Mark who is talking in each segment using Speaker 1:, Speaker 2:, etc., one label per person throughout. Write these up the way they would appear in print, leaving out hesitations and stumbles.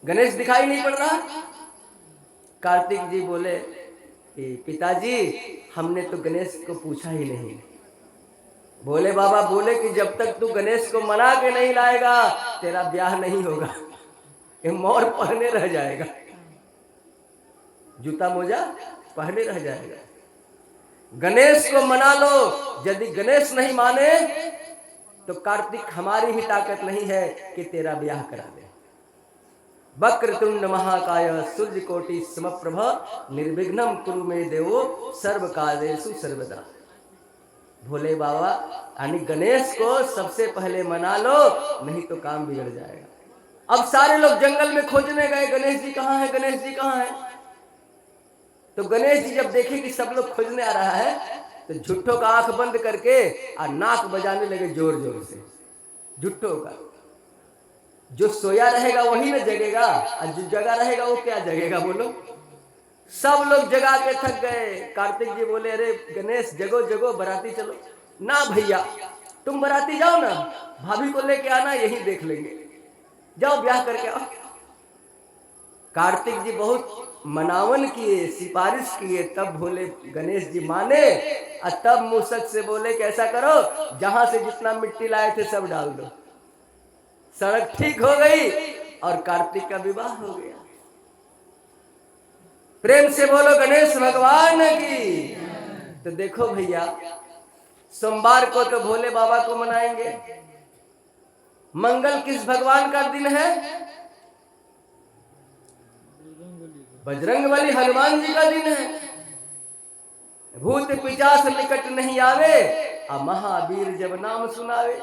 Speaker 1: गणेश दिखाई नहीं पड़ रहा। कार्तिक जी बोले कि पिताजी हमने तो गणेश को पूछा ही नहीं। भोले बाबा बोले कि जब तक तू गणेश को मना के नहीं लाएगा तेरा ब्याह नहीं होगा, ये मोर पहने रह जाएगा, जूता मोजा पहने रह जाएगा। गणेश को मना लो, यदि गणेश नहीं माने तो कार्तिक हमारी भी ताकत नहीं है कि तेरा ब्याह करा दे। वक्रतुंड महाकाय सूर्यकोटि समप्रभ निर्विघ्नं कुरु मे देवो सर्व कार्येषु सर्वदा। भोले बाबा यानी गणेश को सबसे पहले मना लो, नहीं तो काम बिगड़ जाएगा। अब सारे लोग जंगल में खोजने गए, गणेश जी कहाँ है, गणेश जी कहाँ है। तो गणेश जी जब देखे कि सब लोग खोजने आ रहा है तो झुट्ठों का आंख बंद करके और नाक बजाने लगे जोर जोर से। झुट्ठों का जो सोया रहेगा वही न जगेगा, और जो जगा रहेगा वो क्या जगेगा बोलो। सब लोग जगा के थक गए। कार्तिक जी बोले अरे गणेश जगो जगो, बराती चलो। ना भैया तुम बराती जाओ ना, भाभी को लेके आना, यही देख लेंगे, जाओ ब्याह करके आओ। कार्तिक जी बहुत मनावन किए, सिफारिश किए, तब भोले गणेश जी माने। और तब मूसक से बोले कि ऐसा करो, जहां से जितना मिट्टी लाए थे सब डाल दो। सड़क ठीक हो गई और कार्तिक का विवाह हो गया। प्रेम से बोलो गणेश भगवान की। तो देखो भैया, सोमवार को तो भोले बाबा को मनाएंगे। मंगल किस भगवान का दिन है? बजरंगबली हनुमान जी का दिन है। भूत पिशाच निकट नहीं आवे, आ महावीर जब नाम सुनावे।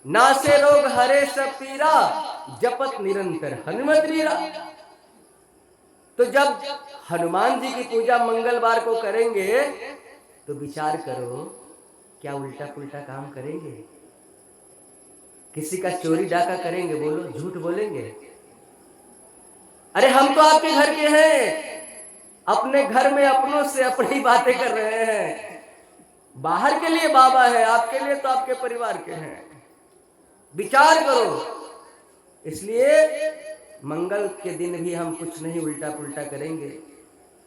Speaker 1: नासे रोग हरे सब पीरा, जपत निरंतर हनुमत वीरा। तो जब हनुमान जी की पूजा मंगलवार को करेंगे तो विचार करो, क्या उल्टा पुल्टा काम करेंगे? किसी का चोरी डाका करेंगे? बोलो, झूठ बोलेंगे? अरे हम तो आपके घर के हैं, अपने घर में अपनों से अपनी बातें कर रहे हैं। बाहर के लिए बाबा है, आपके लिए तो आपके परिवार के हैं। विचार करो। इसलिए मंगल के दिन भी हम कुछ नहीं उल्टा पुल्टा करेंगे।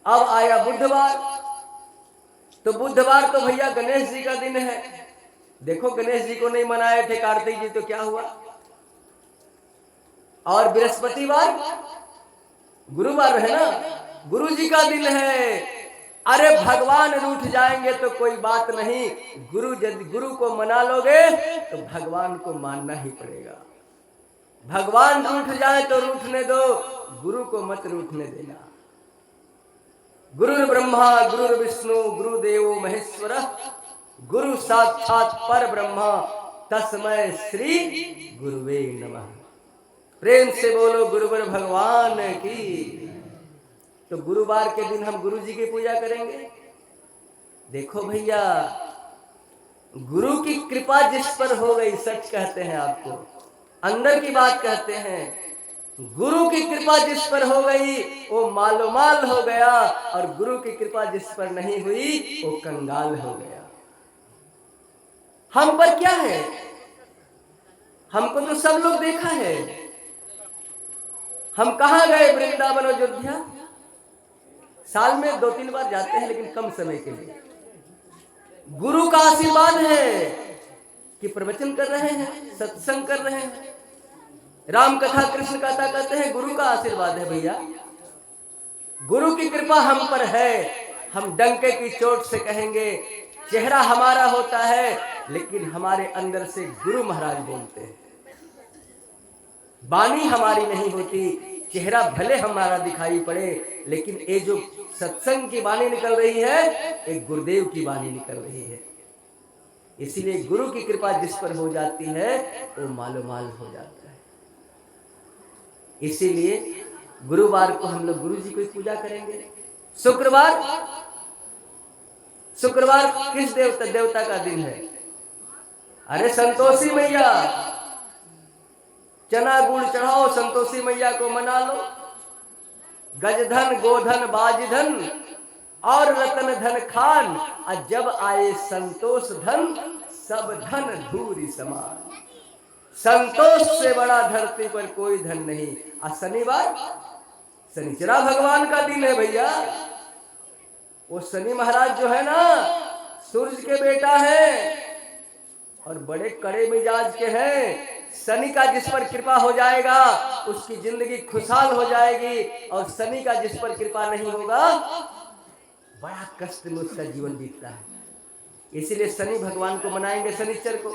Speaker 1: अब आया बुधवार, तो बुधवार तो भैया गणेश जी का दिन है। देखो गणेश जी को नहीं मनाए थे कार्तिक जी, तो क्या हुआ। और बृहस्पतिवार गुरुवार है ना, गुरु जी का दिन है। अरे भगवान रूठ जाएंगे तो कोई बात नहीं, यदि गुरु को मना लोगे तो भगवान को मानना ही पड़ेगा। भगवान रूठ जाए तो रूठने दो, गुरु को मत रूठने देना। गुरु ब्रह्मा गुरु विष्णु गुरुदेव महेश्वर, गुरु साक्षात पर ब्रह्मा, तस्मै श्री गुरुवे नमः। प्रेम से बोलो गुरुवर भगवान की। तो गुरुवार के दिन हम गुरु जी की पूजा करेंगे। देखो भैया, गुरु की कृपा जिस पर हो गई, सच कहते हैं आपको, अंदर की बात कहते हैं, गुरु की कृपा जिस पर हो गई वो मालोमाल हो गया, और गुरु की कृपा जिस पर नहीं हुई वो कंगाल हो गया। हम पर क्या है? हमको तो सब लोग देखा है। हम कहाँ गए? वृंदावन अयोध्या साल में 2-3 बार जाते हैं, लेकिन कम समय के लिए। गुरु का आशीर्वाद है कि प्रवचन कर रहे हैं, सत्संग कर रहे हैं, राम कथा कृष्ण कथा कहते हैं, गुरु का आशीर्वाद है भैया। गुरु की कृपा हम पर है। हम डंके की चोट से कहेंगे, चेहरा हमारा होता है लेकिन हमारे अंदर से गुरु महाराज बोलते हैं। वाणी हमारी नहीं होती, चेहरा भले हमारा दिखाई पड़े, लेकिन ये जो सत्संग की वाणी निकल रही है, एक गुरुदेव की वाणी निकल रही है। इसीलिए गुरु की कृपा जिस पर हो जाती है वो मालोमाल हो जाता है। इसीलिए गुरुवार को हम लोग गुरु जी की पूजा करेंगे। शुक्रवार किस देवता का दिन है? अरे संतोषी मैया। चना गुड़ चढ़ाओ, संतोषी मैया को मना लो। गजधन गोधन बाजधन और रतन धन खान, और जब आए संतोष धन सब धन धूरी समान। संतोष से बड़ा धरती पर कोई धन नहीं। आज शनिवार, शनिचरा भगवान का दिन है भैया। वो शनि महाराज जो है ना, सूर्य के बेटा है और बड़े कड़े मिजाज के हैं। शनि का जिस पर कृपा हो जाएगा उसकी जिंदगी खुशहाल हो जाएगी, और शनि का जिस पर कृपा नहीं होगा बड़ा कष्ट में उसका जीवन बीतता है। इसीलिए शनि भगवान को मनाएंगे शनिचर को,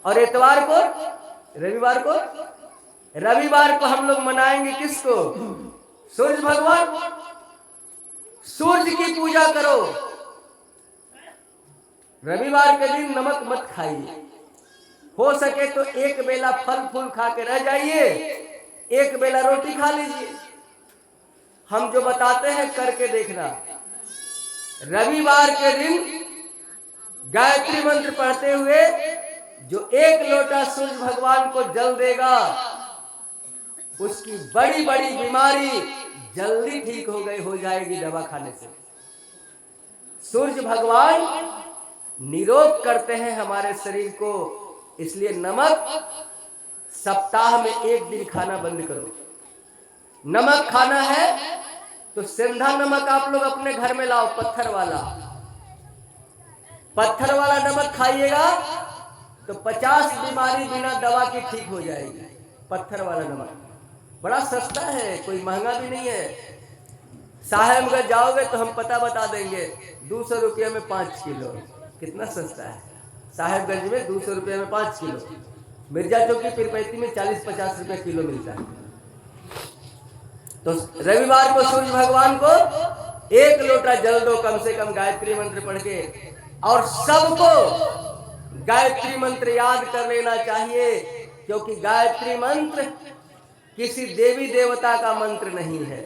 Speaker 1: और इतवार को, रविवार को हम लोग मनाएंगे किसको? सूर्य भगवान। सूर्य की पूजा करो। रविवार के दिन नमक मत खाइए, हो सके तो एक बेला फल फूल खा के रह जाइए, एक बेला रोटी खा लीजिए। हम जो बताते हैं करके देखना। रविवार के दिन गायत्री मंत्र पढ़ते हुए जो एक लोटा सूर्य भगवान को जल देगा, उसकी बड़ी बड़ी बीमारी जल्दी ठीक हो जाएगी दवा खाने से। सूर्य भगवान निरोग करते हैं हमारे शरीर को, इसलिए नमक सप्ताह में एक दिन खाना बंद करो। नमक खाना है तो सेंधा नमक आप लोग अपने घर में लाओ, पत्थर वाला नमक खाइएगा तो 50 बीमारी बिना दवा के ठीक हो जाएगी। पत्थर वाला नमक बड़ा सस्ता है, कोई महंगा भी नहीं है। साहेबगंज जाओगे तो हम पता बता देंगे, 200 रुपये में 5 किलो। कितना सस्ता है। साहेबगंज में 200 रुपये में 5 किलो। मिर्जा चौकी पीरपैती में 40-50 रुपये किलो मिलता है। तो रविवार को सूर्य भगवान को एक लोटा जल दो कम से कम गायत्री मंत्र पढ़ के, और सबको गायत्री मंत्र याद कर लेना चाहिए, क्योंकि गायत्री मंत्र किसी देवी देवता का मंत्र नहीं है।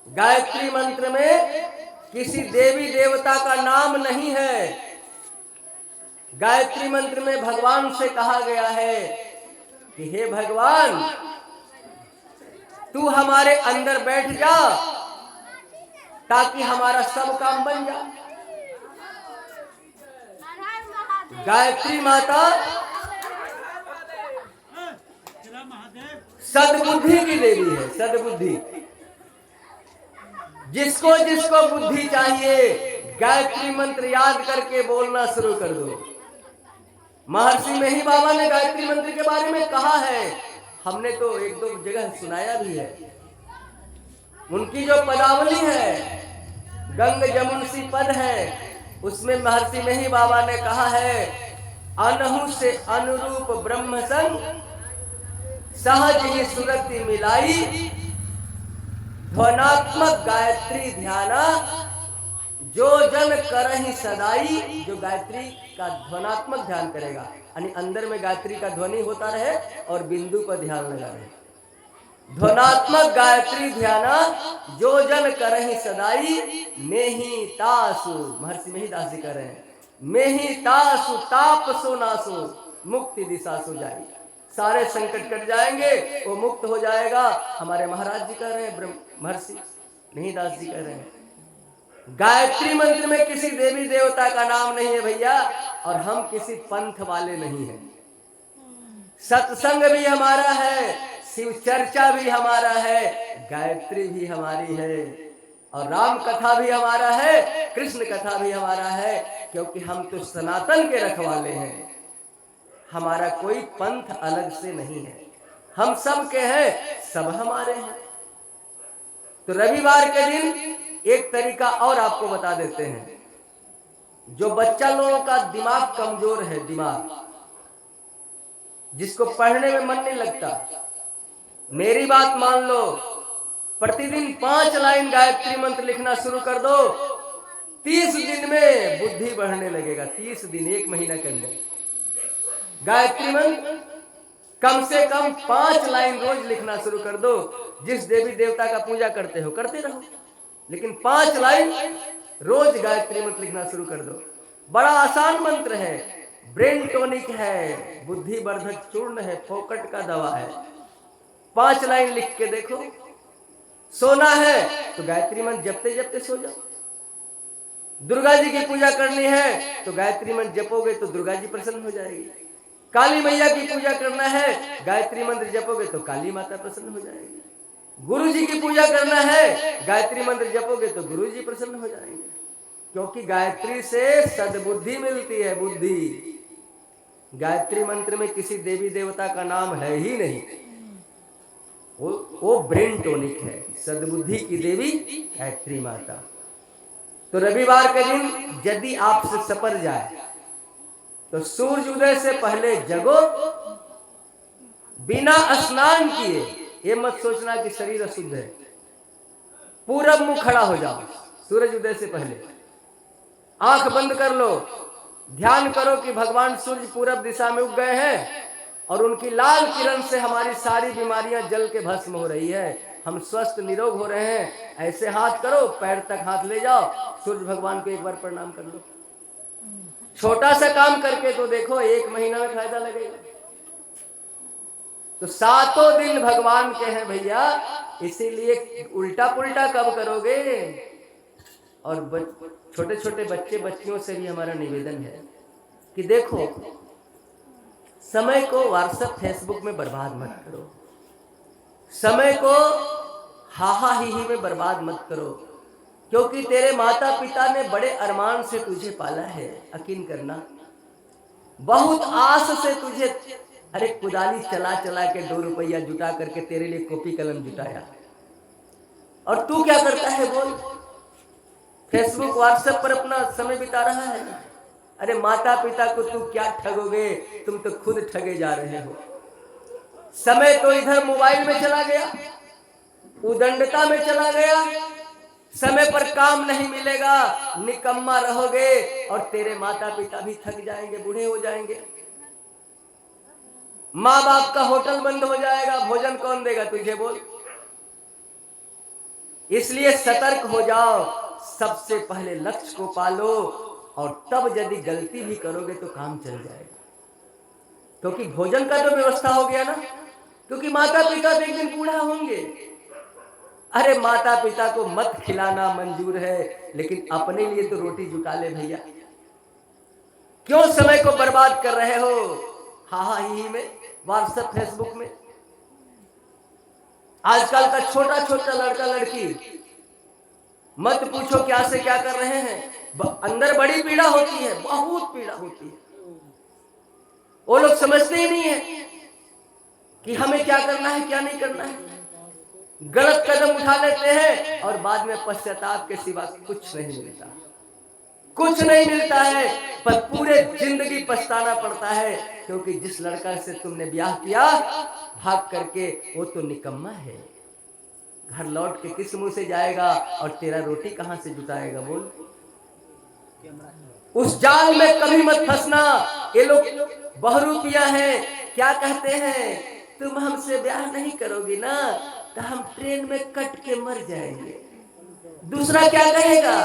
Speaker 1: गायत्री मंत्र में किसी देवी देवता का नाम नहीं है। गायत्री मंत्र में भगवान से कहा गया है कि हे भगवान, तू हमारे अंदर बैठ जा ताकि हमारा सब काम बन जाए। गायत्री माता सद्बुद्धि की देवी है। सद्बुद्धि, जिसको जिसको बुद्धि चाहिए गायत्री मंत्र याद करके बोलना शुरू कर दो। महर्षि मेही बाबा ने गायत्री मंत्र के बारे में कहा है, हमने तो 1-2 जगह सुनाया भी है। उनकी जो पदावली है, गंग जमुनसी पद है, उसमें महर्षि मेही बाबा ने कहा है, अनहु से अनुरूप ब्रह्म संग सहज ही सुरति मिलाई, ध्वनात्मक गायत्री ध्याना जो जन करहि सदाई। जो गायत्री का ध्वनात्मक ध्यान करेगा, यानी अंदर में गायत्री का ध्वनि होता रहे और बिंदु पर ध्यान लगा रहे। ध्वनात्मक गायत्री ध्याना जो जन करहि सदाई, नेहि तासु, महर्षि मेहीदास जी कह रहे हैं, मेहि तासु ताप सो नासो, मुक्ति दिशा सो जाई। सारे संकट कट जाएंगे, वो मुक्त हो जाएगा। हमारे महाराज जी कह रहे हैं, महर्षि मेहीदास जी कह रहे हैं। गायत्री मंत्र में किसी देवी देवता का नाम नहीं है भैया, और हम किसी पंथ वाले नहीं हैं। सत्संग भी हमारा है, शिव चर्चा भी हमारा है, गायत्री भी हमारी है, और राम कथा भी हमारा है, कृष्ण कथा भी हमारा है, क्योंकि हम तो सनातन के रखवाले हैं। हमारा कोई पंथ अलग से नहीं है, हम सब के हैं, सब हमारे हैं। तो रविवार के दिन एक तरीका और आपको बता देते हैं। जो बच्चा लोगों का दिमाग कमजोर है, दिमाग जिसको पढ़ने में मन नहीं लगता, मेरी बात मान लो, प्रतिदिन 5 लाइन गायत्री मंत्र लिखना शुरू कर दो। 30 दिन में बुद्धि बढ़ने लगेगा। 30 दिन, 1 महीना के अंदर गायत्री मंत्र कम से कम 5 लाइन रोज लिखना शुरू कर दो। जिस देवी देवता का पूजा करते हो करते रहो, लेकिन 5 लाइन रोज गायत्री मंत्र लिखना शुरू कर दो। बड़ा आसान मंत्र है, ब्रेन टॉनिक है, बुद्धि वर्धक चूर्ण है, फोकट का दवा है। 5 लाइन लिख के देखो। सोना है तो गायत्री मंत्र जपते जपते सो जाओ। दुर्गा जी की पूजा करनी है तो गायत्री मंत्र जपोगे तो दुर्गा जी प्रसन्न हो जाएगी। काली मैया की पूजा करना है, गायत्री मंत्र जपोगे तो काली माता प्रसन्न हो जाएगी। गुरु जी की पूजा करना है, गायत्री मंत्र जपोगे तो गुरु जी प्रसन्न हो जाएंगे, क्योंकि गायत्री से सद्बुद्धि मिलती है, बुद्धि। गायत्री मंत्र में किसी देवी देवता का नाम है ही नहीं, वो ब्रेन टॉनिक है, सद्बुद्धि की देवी गायत्री माता। तो रविवार के दिन यदि आपसे सपर जाए तो सूर्य उदय से पहले जगो, बिना स्नान किए। ये मत सोचना कि शरीर अशुद्ध है, पूरब मुंह खड़ा हो जाओ सूरज उदय से पहले, आंख बंद कर लो, ध्यान करो कि भगवान सूर्य पूरब दिशा में उग गए हैं और उनकी लाल किरण से हमारी सारी बीमारियां जल के भस्म हो रही है, हम स्वस्थ निरोग हो रहे हैं। ऐसे हाथ करो, पैर तक हाथ ले जाओ, सूर्य भगवान को एक बार प्रणाम कर लो। छोटा सा काम करके तो देखो, 1 महीना में फायदा लगेगा। तो 7 दिन भगवान के हैं भैया, इसीलिए उल्टा पुल्टा कब करोगे। और छोटे छोटे बच्चे बच्चियों से भी हमारा निवेदन है कि देखो, समय को व्हाट्सएप फेसबुक में बर्बाद मत करो, समय को हाहा ही में बर्बाद मत करो, क्योंकि तेरे माता पिता ने बड़े अरमान से तुझे पाला है। यकीन करना, बहुत आस से तुझे, अरे कुदाली चला चला के 2 रुपया जुटा करके तेरे लिए कॉपी कलम जुटाया, और तू क्या करता है बोल, फेसबुक व्हाट्सएप पर अपना समय बिता रहा है। अरे माता पिता को तू क्या ठगोगे, तुम तो खुद ठगे जा रहे हो। समय तो इधर मोबाइल में चला गया, उदंडता में चला गया, समय पर काम नहीं मिलेगा, निकम्मा रहोगे और तेरे माता पिता भी थक जाएंगे, बूढ़े हो जाएंगे। माँ बाप का होटल बंद हो जाएगा, भोजन कौन देगा तुझे बोल। इसलिए सतर्क हो जाओ, सबसे पहले लक्ष्य को पालो, और तब यदि गलती भी करोगे तो काम चल जाएगा, क्योंकि भोजन का तो व्यवस्था हो गया ना, क्योंकि माता पिता तो एक दिन बूढ़ा होंगे। अरे माता पिता को मत खिलाना मंजूर है, लेकिन अपने लिए तो रोटी जुटा ले भैया। क्यों समय को बर्बाद कर रहे हो हाहा ही में, व्हाट्सएप फेसबुक में। आजकल का छोटा छोटा लड़का लड़की मत पूछो क्या से क्या कर रहे हैं, अंदर बड़ी पीड़ा होती है, बहुत पीड़ा होती है। वो लोग समझते ही नहीं है कि हमें क्या करना है क्या नहीं करना है, गलत कदम उठा लेते हैं और बाद में पश्चाताप के सिवा कुछ नहीं मिलता, कुछ नहीं मिलता है, पर पूरे जिंदगी पछताना पड़ता है, क्योंकि जिस लड़का से तुमने ब्याह किया भाग करके, वो तो निकम्मा है। घर लौट के किस मुंह से जाएगा और तेरा रोटी कहां से जुटाएगा बोल। उस जाल में कभी मत फंसना। ये लोग बहुरूपिया हैं, क्या कहते हैं, तुम हमसे ब्याह नहीं करोगी ना तो हम ट्रेन में कट के मर जाएंगे। दूसरा क्या कहेगा,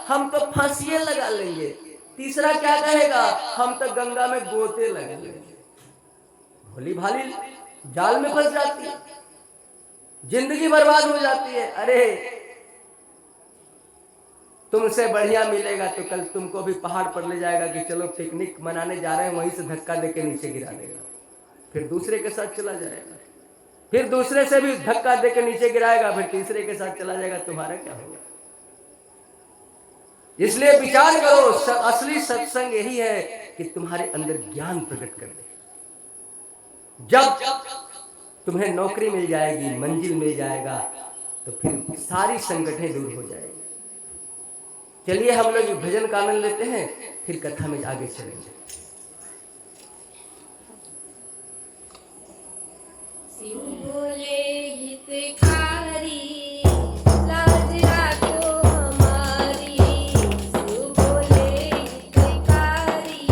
Speaker 1: हम तो फांसियां लगा लेंगे। तीसरा क्या कहेगा, हम तो गंगा में गोते लगा लेंगे। भोली भाली जाल में फंस जाती है, जिंदगी बर्बाद हो जाती है। अरे तुमसे बढ़िया मिलेगा तो कल तुमको भी पहाड़ पर ले जाएगा कि चलो पिकनिक मनाने जा रहे हैं, वहीं से धक्का देके नीचे गिरा देगा, फिर दूसरे के साथ चला जाएगा, फिर दूसरे से भी धक्का देके नीचे गिराएगा, फिर तीसरे के साथ चला जाएगा। तुम्हारा क्या होगा। इसलिए विचार करो, असली सत्संग यही है कि तुम्हारे अंदर ज्ञान प्रकट कर दे। जब तुम्हें नौकरी मिल जाएगी, मंजिल मिल जाएगा, तो फिर सारी संगठनें दूर हो जाएगी। चलिए हम लोग भजन का आनंद लेते हैं, फिर कथा में आगे चलेंगे।
Speaker 2: शिव बोले हितकारी, लाज राखो हमारी। शिव बोले हितकारी,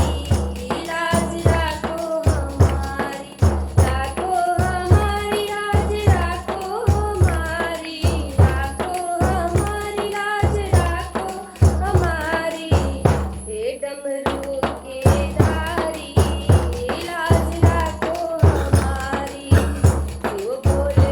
Speaker 2: लाज राखो हमारी। राखो हमारी लाज, राखो हमारी। राखो हमारी लाज, राखो हमारी। हे डमरू के धारी, लाज राखो हमारी। शिव बोले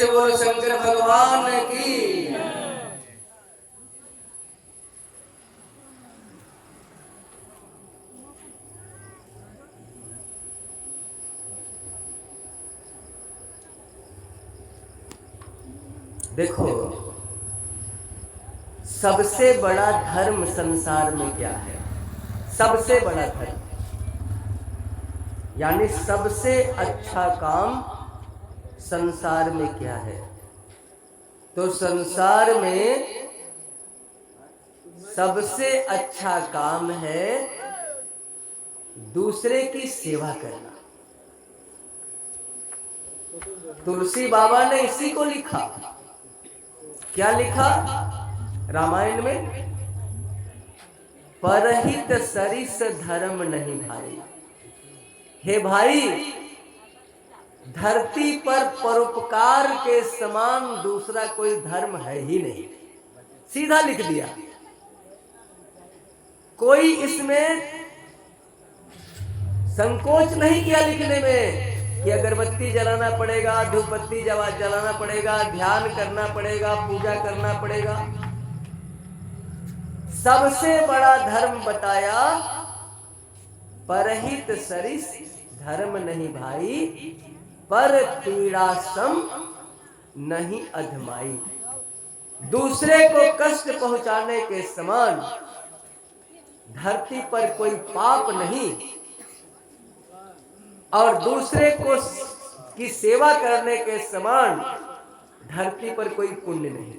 Speaker 1: से बोलो शंकर भगवान की। देखो, सबसे बड़ा धर्म संसार में क्या है? सबसे बड़ा धर्म यानी सबसे अच्छा काम संसार में क्या है? तो संसार में सबसे अच्छा काम है दूसरे की सेवा करना। तुलसी बाबा ने इसी को लिखा। क्या लिखा रामायण में? परहित सरिस धर्म नहीं भाई। हे भाई, धरती पर परोपकार के समान दूसरा कोई धर्म है ही नहीं। सीधा लिख दिया। कोई इसमें संकोच नहीं किया लिखने में कि अगरबत्ती जलाना पड़ेगा, धूपबत्ती जलाना पड़ेगा, ध्यान करना पड़ेगा, पूजा करना पड़ेगा। सबसे बड़ा धर्म बताया, परहित सरिस धर्म नहीं भाई, पर पीड़ा सम नहीं अधमाई। दूसरे को कष्ट पहुंचाने के समान धरती पर कोई पाप नहीं और दूसरे को की सेवा करने के समान धरती पर कोई पुण्य नहीं।